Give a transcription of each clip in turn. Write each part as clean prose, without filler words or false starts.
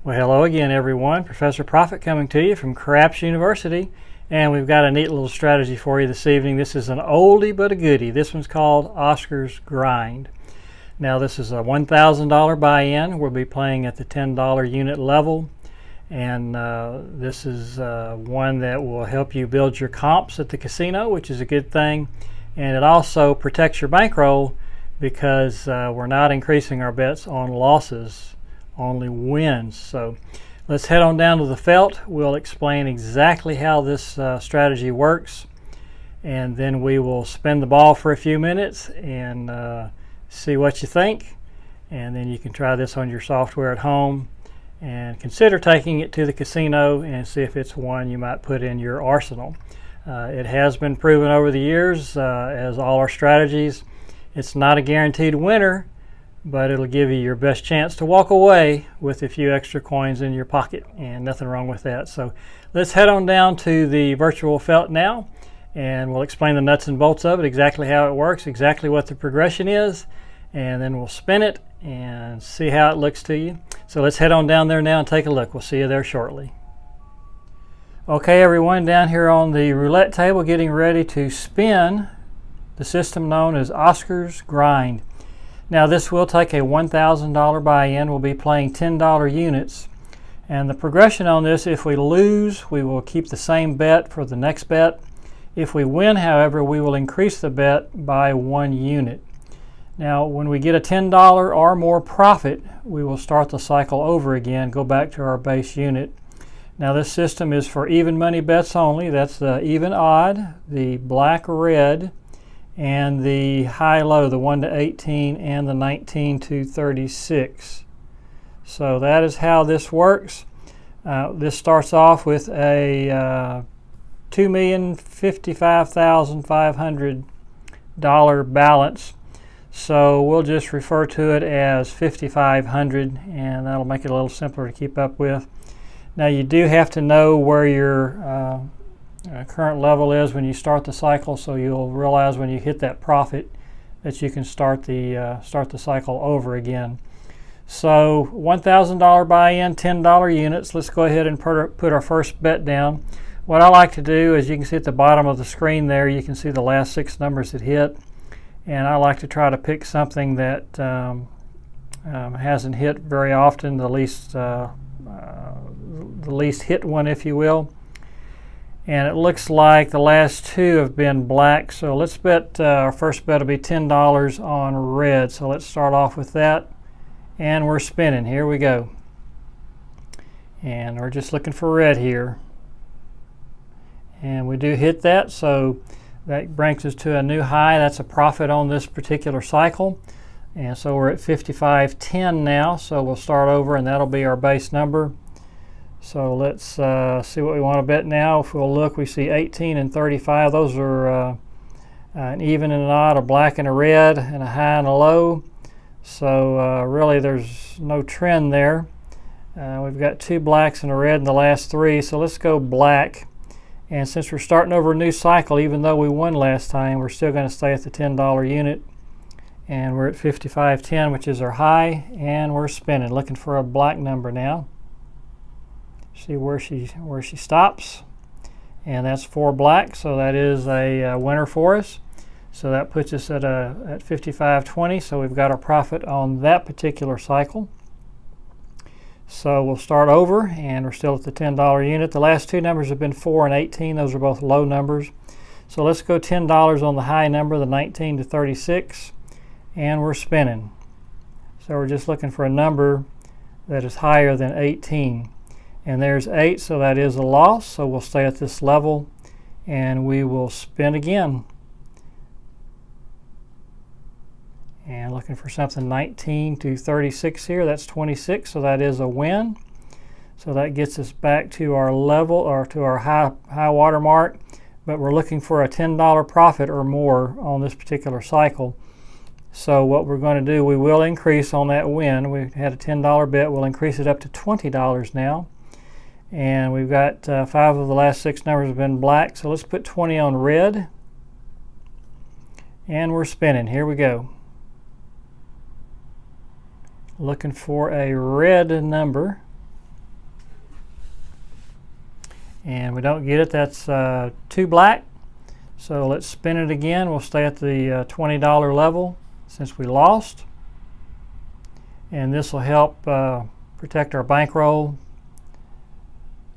Well, hello again, everyone. Professor Profit coming to you from Craps University, and we've got a neat little strategy for you this evening. This is an oldie but a goodie. This one's called Oscar's Grind. Now, this is a $1,000 buy-in. We'll be playing at the $10 unit level, and this is one that will help you build your comps at the casino, which is a good thing, and it also protects your bankroll because we're not increasing our bets on losses, only wins. So let's head on down to the felt. We'll explain exactly how this strategy works, and then we will spin the ball for a few minutes and see what you think, and then you can try this on your software at home and consider taking it to the casino and see if it's one you might put in your arsenal. It has been proven over the years, as all our strategies, it's not a guaranteed winner, but it'll give you your best chance to walk away with a few extra coins in your pocket, and nothing wrong with that. So let's head on down to the virtual felt now, and we'll explain the nuts and bolts of it, exactly how it works, exactly what the progression is, and then we'll spin it and see how it looks to you. So let's head on down there now and take a look. We'll see you there shortly. Okay, everyone, down here on the roulette table, getting ready to spin the system known as Oscar's Grind. Now, this will take a $1,000 buy-in. We'll be playing $10 units. And the progression on this, if we lose, we will keep the same bet for the next bet. If we win, however, we will increase the bet by 1 unit. Now, when we get a $10 or more profit, we will start the cycle over again, go back to our base unit. Now, this system is for even money bets only. That's the even odd, the black red, and the high-low, the 1 to 18 and the 19 to 36. So that is how this works. This starts off with a $2,055,500 balance. So we'll just refer to it as 5,500, and that'll make it a little simpler to keep up with. Now, you do have to know where your current level is when you start the cycle, so you'll realize when you hit that profit that you can start the cycle over again. So $1,000 buy-in, $10 units. Let's go ahead and put our first bet down. What I like to do is, you can see at the bottom of the screen there, you can see the last 6 numbers it hit, and I like to try to pick something that hasn't hit very often, the least hit one, if you will. And it looks like the last 2 have been black, so let's bet our first bet will be $10 on red. So let's start off with that, and we're spinning. Here we go, and we're just looking for red here, and we do hit that, so that brings us to a new high. That's a profit on this particular cycle, and so we're at 55.10 now. So we'll start over, and that'll be our base number. So let's see what we want to bet now. If we'll look, we see 18 and 35. Those are an even and an odd, a black and a red, and a high and a low. So really there's no trend there. We've got 2 blacks and a red in the last 3. So let's go black. And since we're starting over a new cycle, even though we won last time, we're still going to stay at the $10 unit. And we're at 55.10, which is our high. And we're spinning, looking for a black number now. See where she stops, and that's 4 black, so that is a winner for us. So that puts us at 55.20. So we've got our profit on that particular cycle. So we'll start over, and we're still at the $10 unit. The last 2 numbers have been 4 and 18. Those are both low numbers. So let's go $10 on the high number, the 19 to 36, and we're spinning. So we're just looking for a number that is higher than 18. And there's 8, so that is a loss. So we'll stay at this level, and we will spin again. And looking for something 19 to 36 here. That's 26, so that is a win. So that gets us back to our level, or to our high water mark. But we're looking for a $10 profit or more on this particular cycle. So what we're going to do, we will increase on that win. We had a $10 bet. We'll increase it up to $20 now. And we've got 5 of the last 6 numbers have been black, so let's put 20 on red, and we're spinning. Here we go. Looking for a red number, and we don't get it. That's 2 black. So let's spin it again. We'll stay at the $20 level since we lost, and this will help protect our bankroll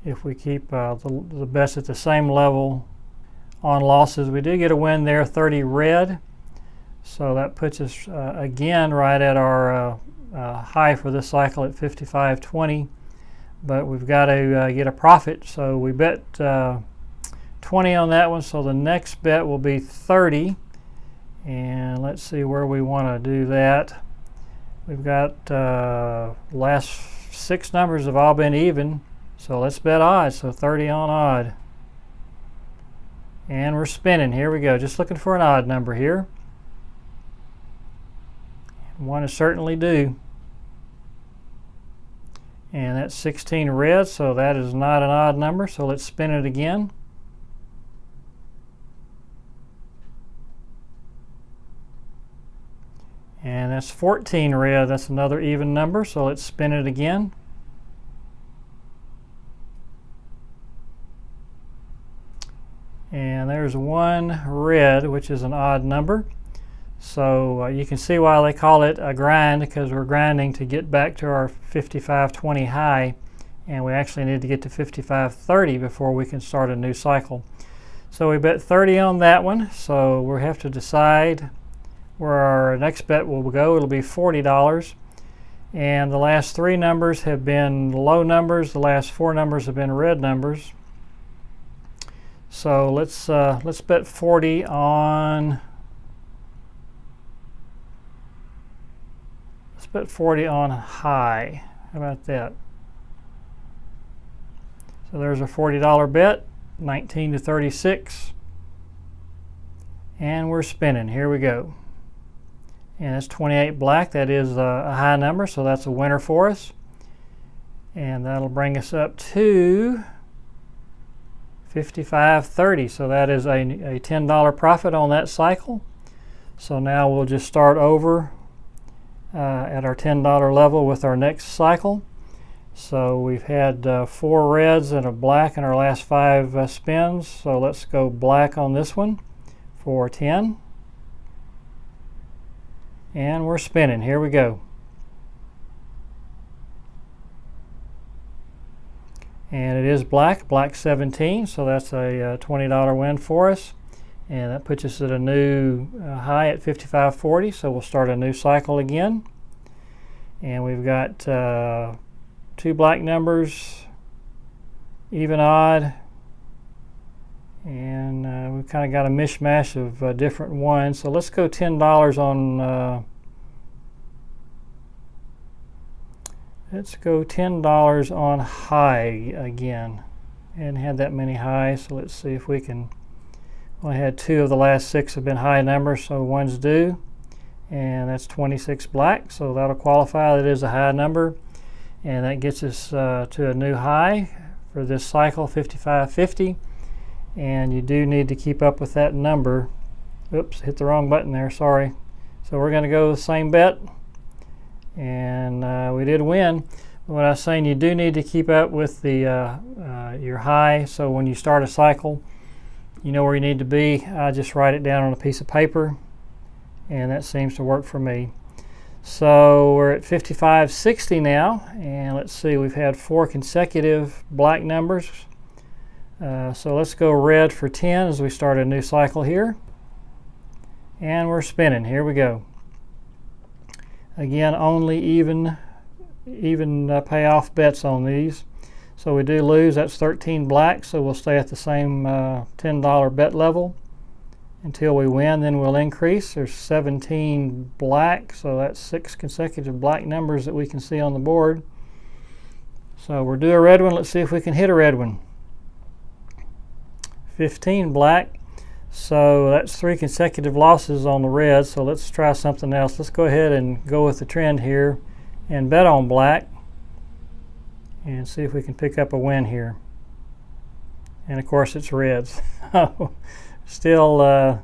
if we keep the bets at the same level on losses. We did get a win there, 30 red, so that puts us again right at our high for this cycle at 55.20, but we've got to get a profit, so we bet 20 on that one, so the next bet will be 30, and let's see where we want to do that. We've got last 6 numbers have all been even, so let's bet odds, so 30 on odd. And we're spinning. Here we go. Just looking for an odd number here. One is certainly due. And that's 16 red, so that is not an odd number, so let's spin it again. And that's 14 red. That's another even number, so let's spin it again. And there's 1 red, which is an odd number. So you can see why they call it a grind, because we're grinding to get back to our 55.20 high, and we actually need to get to 55.30 before we can start a new cycle. So we bet 30 on that one, so we'll have to decide where our next bet will go. It'll be $40. And the last 3 numbers have been low numbers. The last 4 numbers have been red numbers. So let's bet 40 on. Let's bet 40 on high. How about that? So there's a $40 bet, 19 to 36, and we're spinning. Here we go. And it's 28 black. That is a high number, so that's a winner for us. And that'll bring us up to 55.30. So that is a $10 profit on that cycle. So now we'll just start over at our $10 level with our next cycle. So we've had 4 reds and a black in our last 5 spins. So let's go black on this one for 10. And we're spinning. Here we go. And it is black, black 17, so that's a $20 win for us. And that puts us at a new high at 55.40, so we'll start a new cycle again. And we've got 2 black numbers, even odd, and we've kind of got a mishmash of different ones. So let's go $10 on, let's go $10 on high again. And had that many highs, so let's see if we can. Well, I had 2 of the last 6 have been high numbers, so one's due, and that's 26 black, so that'll qualify. That is a high number, and that gets us to a new high for this cycle, 55.50. And you do need to keep up with that number. Oops, hit the wrong button there, sorry. So we're going to go the same bet, and we did win. What I was saying, you do need to keep up with the your high, so when you start a cycle, you know where you need to be. I just write it down on a piece of paper, and that seems to work for me. So we're at 55.60 now, and let's see, we've had 4 consecutive black numbers. So let's go red for 10 as we start a new cycle here. And we're spinning. Here we go. Again, only even payoff bets on these. So we do lose. That's 13 black, so we'll stay at the same $10 bet level until we win. Then we'll increase. There's 17 black, so that's 6 consecutive black numbers that we can see on the board. So we'll do a red one. Let's see if we can hit a red one. 15 black, so that's 3 consecutive losses on the red, so let's try something else. Let's go ahead and go with the trend here and bet on black and see if we can pick up a win here. And of course it's reds. still on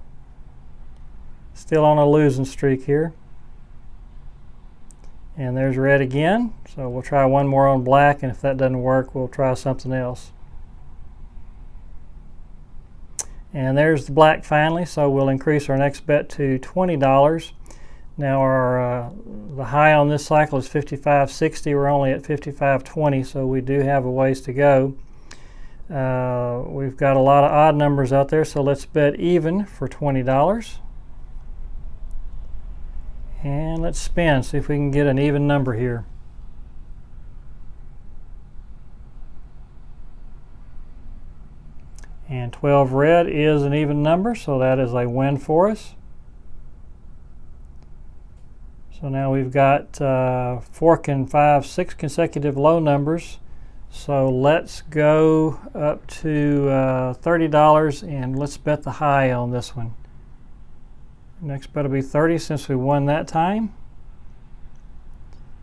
a losing streak here. And there's red again, so we'll try one more on black, and if that doesn't work, we'll try something else. And there's the black finally, so we'll increase our next bet to $20. Now our the high on this cycle is 55.60. We're only at 55.20, so we do have a ways to go. We've got a lot of odd numbers out there, so let's bet even for $20. And let's spin, see if we can get an even number here. And 12 red is an even number, so that is a win for us. So now we've got 4 and 5, 6 consecutive low numbers. So let's go up to $30 and let's bet the high on this one. Next bet will be 30 since we won that time.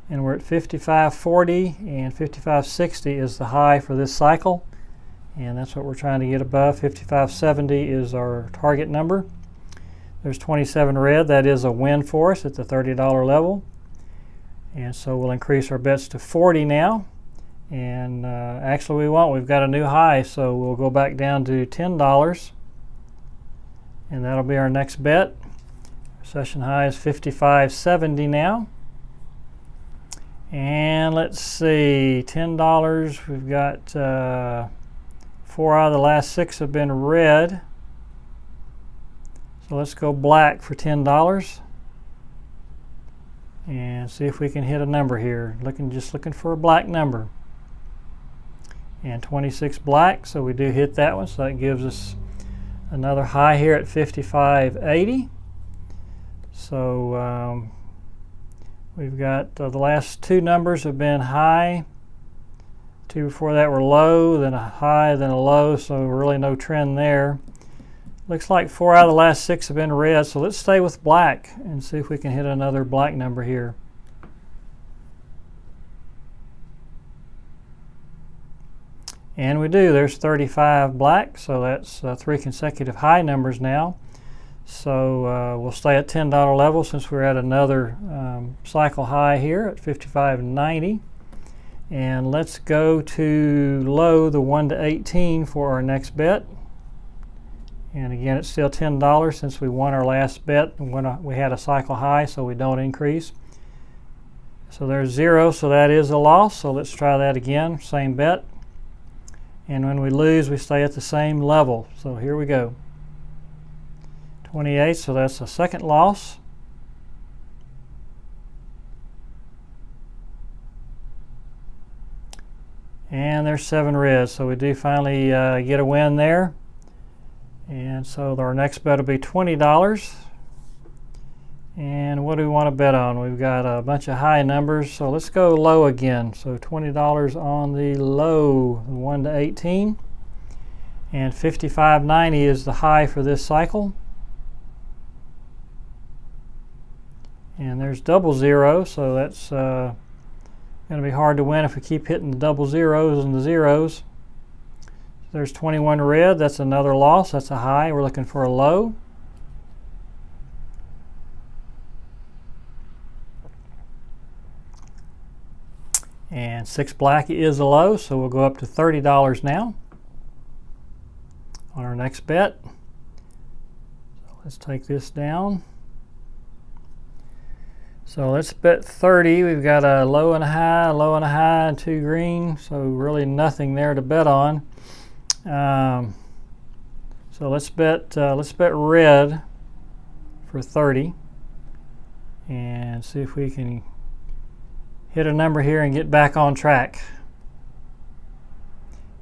And we're at 55.40, and 55.60 is the high for this cycle. And that's what we're trying to get above. 55.70 is our target number. There's 27 red. That is a win for us at the $30 level. And so we'll increase our bets to 40 now. And actually we won't. We've got a new high, so we'll go back down to $10. And that'll be our next bet. Session high is 55.70 now. And let's see, $10. We've got 4 out of the last 6 have been red. So let's go black for $10 and see if we can hit a number here. Just looking for a black number. And 26 black, so we do hit that one, so that gives us another high here at 55.80. So we've got the last 2 numbers have been high. 2 before that were low, then a high, then a low, so really no trend there. Looks like 4 out of the last 6 have been red, so let's stay with black and see if we can hit another black number here. And we do. There's 35 black, so that's 3 consecutive high numbers now. So we'll stay at $10 level since we're at another cycle high here at 55.90. And let's go to low, the 1 to 18 for our next bet. And again, it's still $10 since we won our last bet when we had a cycle high, so we don't increase. So there's 0, so that is a loss. So let's try that again, same bet. And when we lose, we stay at the same level. So here we go. 28, so that's a second loss. And there's 7 reds, so we do finally get a win there. And so our next bet will be $20. And what do we want to bet on? We've got a bunch of high numbers, so let's go low again. So $20 on the low, 1 to 18. And 55.90 is the high for this cycle. And there's double 0, so that's going to be hard to win if we keep hitting the double zeros and the zeros. There's 21 red, that's another loss, that's a high. We're looking for a low. And 6 black is a low, so we'll go up to $30 now on our next bet. So let's take this down. So let's bet 30. We've got a low and a high, low and a high, and 2 green, so really nothing there to bet on. So let's bet red for 30 and see if we can hit a number here and get back on track.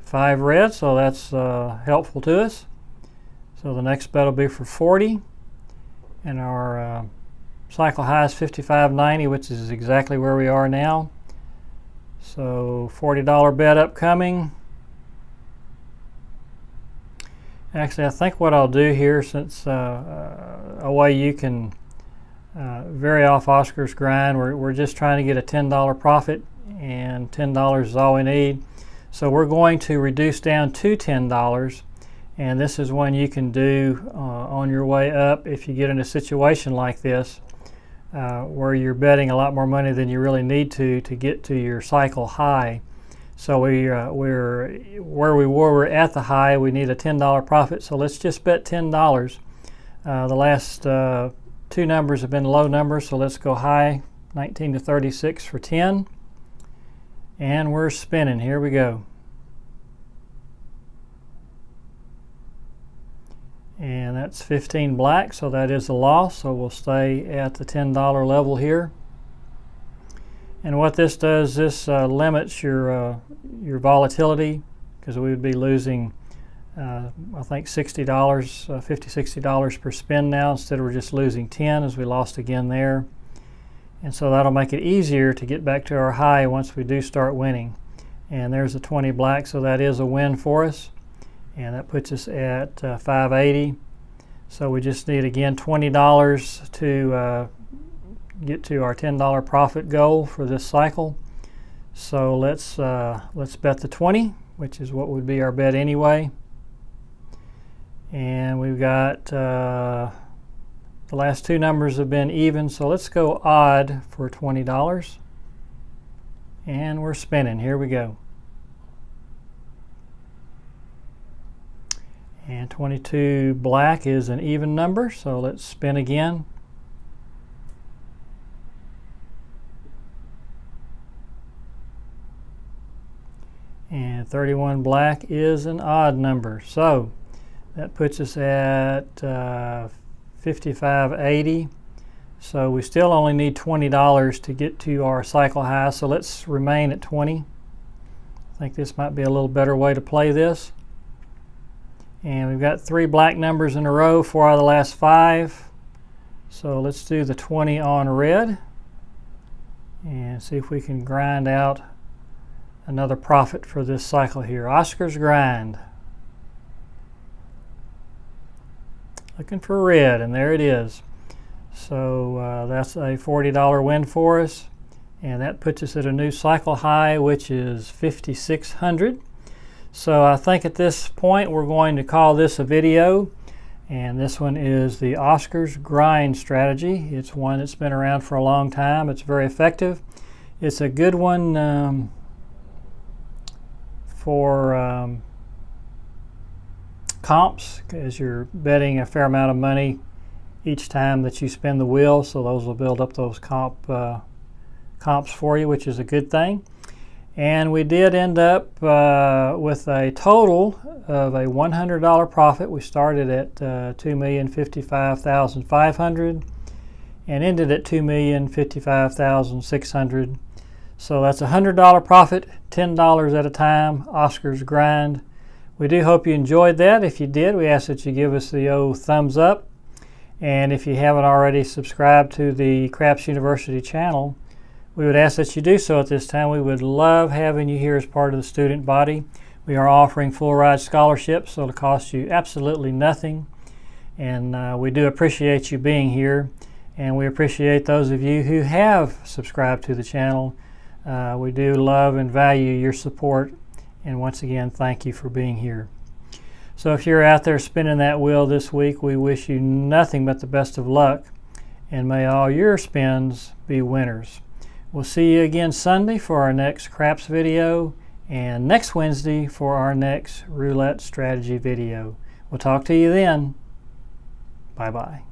5 red, so that's helpful to us. So the next bet will be for 40, and our cycle high is 55.90, which is exactly where we are now. So $40 bet upcoming. Actually, I think what I'll do here, since a way you can vary off Oscar's grind, we're just trying to get a $10 profit, and $10 is all we need. So we're going to reduce down to $10, and this is one you can do on your way up if you get in a situation like this where you're betting a lot more money than you really need to get to your cycle high. So we're where we were at the high. We need a $10 profit, so let's just bet $10. The last two numbers have been low numbers, so let's go high, 19 to 36 for 10. And we're spinning. Here we go. And that's 15 black, so that is a loss, so we'll stay at the $10 level here. And what this does, this limits your volatility, because we would be losing I think $60, $50-$60 per spin now, instead of just losing 10 as we lost again there. And so that'll make it easier to get back to our high once we do start winning. And there's a 20 black, so that is a win for us. And that puts us at 580. So we just need again $20 to get to our $10 profit goal for this cycle. So let's bet the 20, which is what would be our bet anyway. And we've got the last two numbers have been even, so let's go odd for $20. And we're spinning. Here we go. And 22 black is an even number, so let's spin again. And 31 black is an odd number, so that puts us at 55.80. So we still only need $20 to get to our cycle high, so let's remain at 20. I think this might be a little better way to play this. And we've got 3 black numbers in a row, 4 out of the last 5. So let's do the 20 on red and see if we can grind out another profit for this cycle here. Oscar's grind. Looking for red, and there it is. So that's a $40 win for us, and that puts us at a new cycle high, which is 5,600. So I think at this point we're going to call this a video, and this one is the Oscar's grind strategy. It's one that's been around for a long time. It's very effective. It's a good one for comps, as you're betting a fair amount of money each time that you spin the wheel, so those will build up those comps for you, which is a good thing. And we did end up with a total of a $100 profit. We started at $2,055,500 and ended at $2,055,600. So that's a $100 profit, $10 at a time, Oscar's grind. We do hope you enjoyed that. If you did, we ask that you give us the old thumbs up. And if you haven't already subscribed to the Craps University channel, we would ask that you do so at this time. We would love having you here as part of the student body. We are offering full ride scholarships, so it'll cost you absolutely nothing. And we do appreciate you being here. And we appreciate those of you who have subscribed to the channel. We do love and value your support. And once again, thank you for being here. So if you're out there spinning that wheel this week, we wish you nothing but the best of luck. And may all your spins be winners. We'll see you again Sunday for our next craps video, and next Wednesday for our next roulette strategy video. We'll talk to you then. Bye-bye.